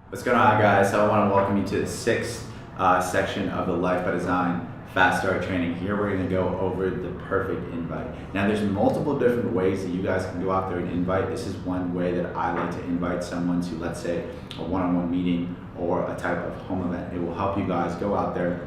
What's going on, guys? So I want to welcome you to the sixth section of the Life by Design Fast Start training. Here we're going to go over the perfect invite. Now there's multiple different ways that you guys can go out there and invite. This is one way that I like to invite someone to, let's say, a one-on-one meeting or a type of home event. It will help you guys go out there,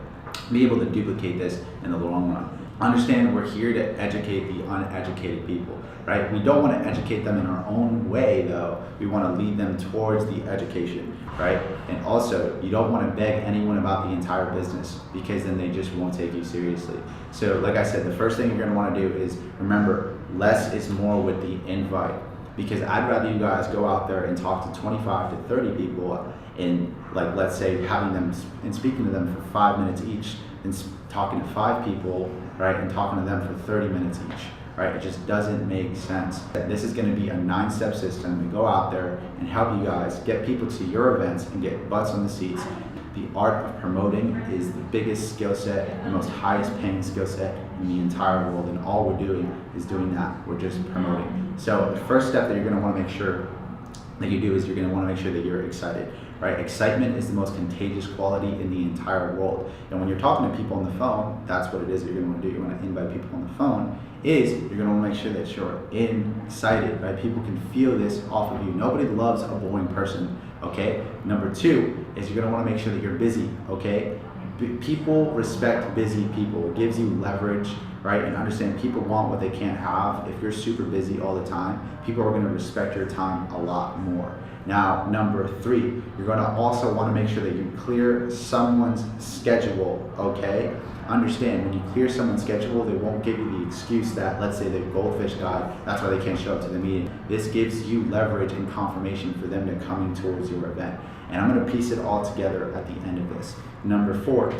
be able to duplicate this in the long run. Understand we're here to educate the uneducated people, right? We don't want to educate them in our own way, though. We want to lead them towards the education, right? And also, you don't want to beg anyone about the entire business, because then they just won't take you seriously. So like I said, the first thing you're going to want to do is remember, less is more with the invite, because I'd rather you guys go out there and talk to 25 to 30 people and, like, let's say having them and speaking to them for 5 minutes each, and talking to 5 people, right, and talking to them for 30 minutes each, right? It just doesn't make sense. This is going to be a 9-step system to go out there and help you guys get people to your events and get butts on the seats. The art of promoting is the biggest skill set, the most highest paying skill set in the entire world, and all we're doing is doing that. We're just promoting. So the first step that you're going to want to make sure that you do is you're going to want to make sure that you're excited, right? Excitement is the most contagious quality in the entire world. And when you're talking to people on the phone, that's what it is that you're going to want to do. You want to invite people on the phone. You're going to want to make sure that you're excited, right? People can feel this off of you. Nobody loves a boring person, okay? Number 2 is you're going to want to make sure that you're busy, okay? People respect busy people. It gives you leverage, right? And understand, people want what they can't have. If you're super busy all the time, people are going to respect your time a lot more. Now, number 3, you're going to also want to make sure that you clear someone's schedule, okay? Understand, when you clear someone's schedule, they won't give you the excuse that, let's say, the goldfish guy, that's why they can't show up to the meeting. This gives you leverage and confirmation for them to coming towards your event. And I'm going to piece it all together at the end of this. Number 4,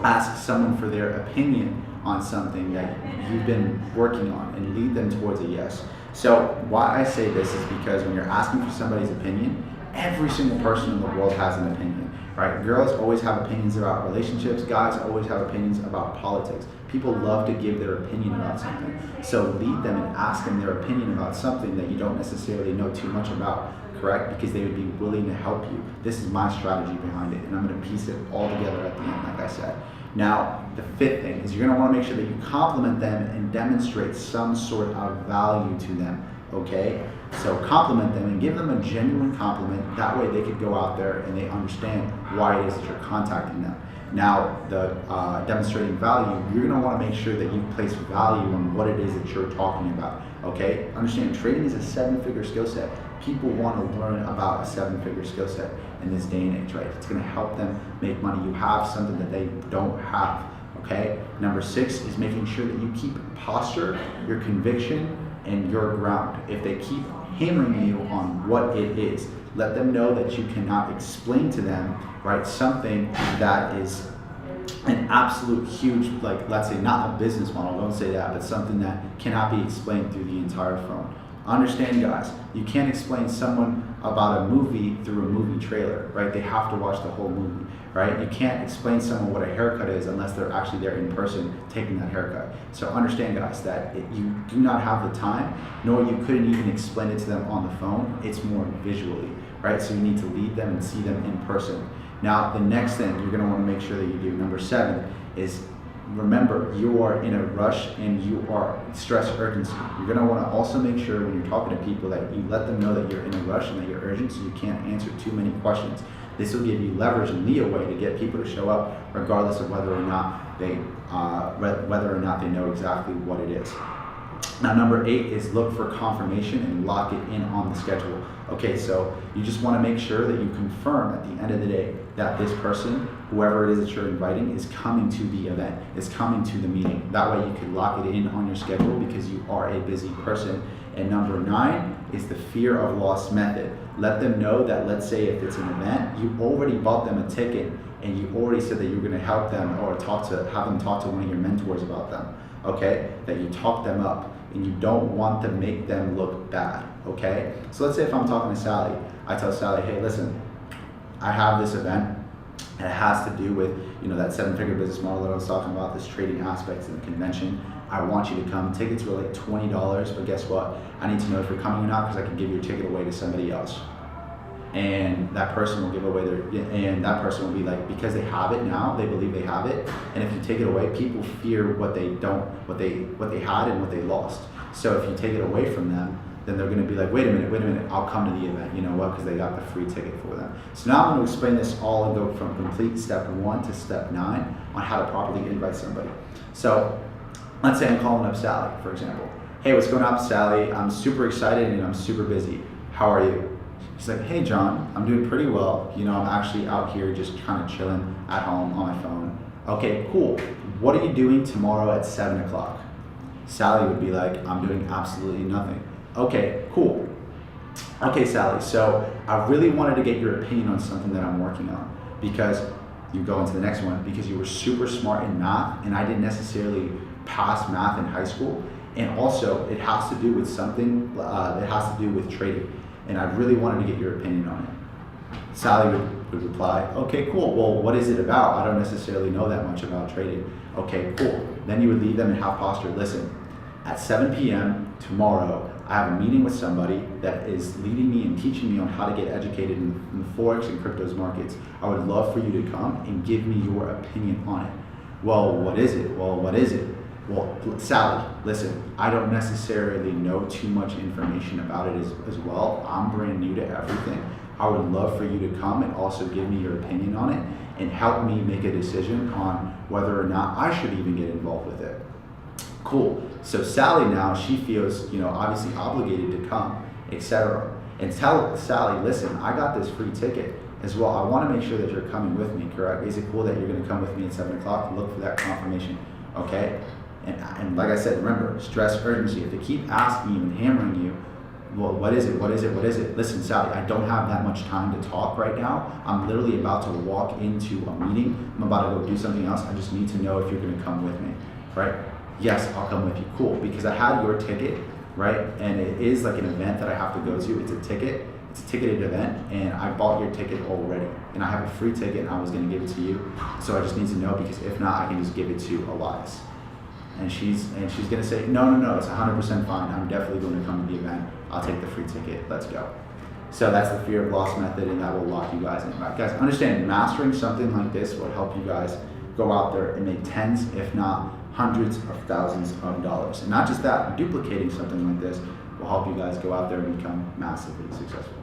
ask someone for their opinion on something that you've been working on and lead them towards a yes. So why I say this is because when you're asking for somebody's opinion, every single person in the world has an opinion, right? Girls always have opinions about relationships. Guys always have opinions about politics. People love to give their opinion about something. So lead them and ask them their opinion about something that you don't necessarily know too much about, correct? Because they would be willing to help you. This is my strategy behind it, and I'm going to piece it all together at the end, like I said. Now, the 5th thing is you're going to want to make sure that you compliment them and demonstrate some sort of value to them, okay? So compliment them and give them a genuine compliment. That way they could go out there and they understand why it is that you're contacting them. Now, the demonstrating value, you're going to want to make sure that you place value on what it is that you're talking about, okay? Understand, trading is a 7-figure skill set. People want to learn about a 7-figure skill set in this day and age, right? It's going to help them make money. You have something that they don't have, okay? Number 6 is making sure that you keep posture, your conviction, and your ground. If they keep hammering you on what it is, let them know that you cannot explain to them, right, something that is an absolute huge, like, let's say, not a business model, don't say that, but something that cannot be explained through the entire phone. Understand, guys, you can't explain someone about a movie through a movie trailer, right? They have to watch the whole movie, right? You can't explain someone what a haircut is unless they're actually there in person taking that haircut. So understand, guys, that you do not have the time, nor you couldn't even explain it to them on the phone. It's more visually, right? So you need to lead them and see them in person. Now, the next thing you're going to want to make sure that you do, number 7, is remember, you are in a rush and you are stress urgency. You're going to want to also make sure when you're talking to people that you let them know that you're in a rush and that you're urgent, so you can't answer too many questions. This will give you leverage and leeway to get people to show up regardless of whether or not they know exactly what it is. Now, number 8 is look for confirmation and lock it in on the schedule. Okay, so you just want to make sure that you confirm at the end of the day that this person, whoever it is that you're inviting, is coming to the event, is coming to the meeting. That way you can lock it in on your schedule because you are a busy person. And number 9 is the fear of loss method. Let them know that, let's say if it's an event, you already bought them a ticket and you already said that you're going to help them or have them talk to one of your mentors about them, okay? That you talk them up and you don't want to make them look bad, okay? So let's say if I'm talking to Sally, I tell Sally, hey, listen, I have this event and it has to do with, that 7-figure business model that I was talking about, this trading aspects of the convention. I want you to come. Tickets were like $20, but guess what? I need to know if you're coming or not because I can give your ticket away to somebody else. and that person will give away and that person will be like, because they have it now, they believe they have it, and if you take it away, people fear what they had and what they lost. So if you take it away from them, then they're going to be like, wait a minute, I'll come to the event. You know what? Because they got the free ticket for them. So now I'm going to explain this all and go from complete step 1 to step 9 on how to properly invite somebody. So let's say I'm calling up Sally, for example. Hey, what's going on, Sally? I'm super excited and I'm super busy. How are you? She's like, hey, John, I'm doing pretty well. You know, I'm actually out here just kind of chilling at home on my phone. Okay, cool. What are you doing tomorrow at 7 o'clock? Sally would be like, I'm doing absolutely nothing. Okay, cool. Okay, Sally, so I really wanted to get your opinion on something that I'm working on, because you go into the next one, because you were super smart in math and I didn't necessarily pass math in high school. And also it has to do with something that has to do with trading. And I really wanted to get your opinion on it. Sally would reply, okay, cool. Well, what is it about? I don't necessarily know that much about trading. Okay, cool. Then you would leave them in half posture. Listen, at 7 p.m. tomorrow, I have a meeting with somebody that is leading me and teaching me on how to get educated in Forex and cryptos markets. I would love for you to come and give me your opinion on it. Well, what is it? Well, Sally, listen, I don't necessarily know too much information about it as well. I'm brand new to everything. I would love for you to come and also give me your opinion on it and help me make a decision on whether or not I should even get involved with it. Cool. So Sally now, she feels, obviously obligated to come, etc. And tell Sally, listen, I got this free ticket as well. I want to make sure that you're coming with me, correct? Is it cool that you're going to come with me at 7 o'clock? Look for that confirmation, okay? And like I said, remember, stress, urgency. If they keep asking you and hammering you, well, what is it? Listen, Sally, I don't have that much time to talk right now. I'm literally about to walk into a meeting. I'm about to go do something else. I just need to know if you're going to come with me, right? Yes, I'll come with you. Cool, because I had your ticket, right? And it is like an event that I have to go to. It's a ticket. It's a ticketed event, and I bought your ticket already. And I have a free ticket, and I was going to give it to you. So I just need to know, because if not, I can just give it to Elias. And she's going to say, no, it's 100% fine. I'm definitely going to come to the event. I'll take the free ticket. Let's go. So that's the fear of loss method, and that will lock you guys in. Right? Guys, understand, mastering something like this will help you guys go out there and make tens, if not hundreds of thousands of dollars. And not just that, duplicating something like this will help you guys go out there and become massively successful.